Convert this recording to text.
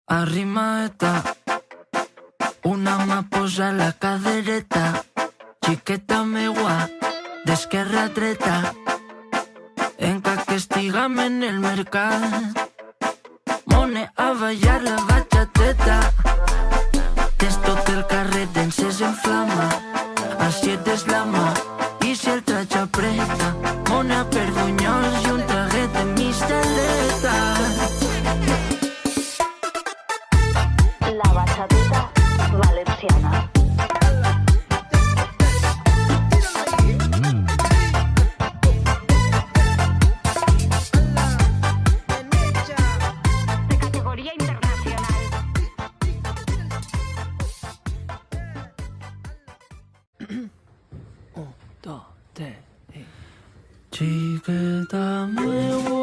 Arrima está, una mà posa la cadereta, xiqueta meua, d'esquerra a dreta, enca que estiguem en el mercat, mone a ballar la bachateta, des tot el carrer d'encès en flama, a 7 és la mà, i si el tratge apreta, mone a per bunyols i un traguet de misteleta. La bachateta valenciana. De categoría internacional. Xiqueta meua,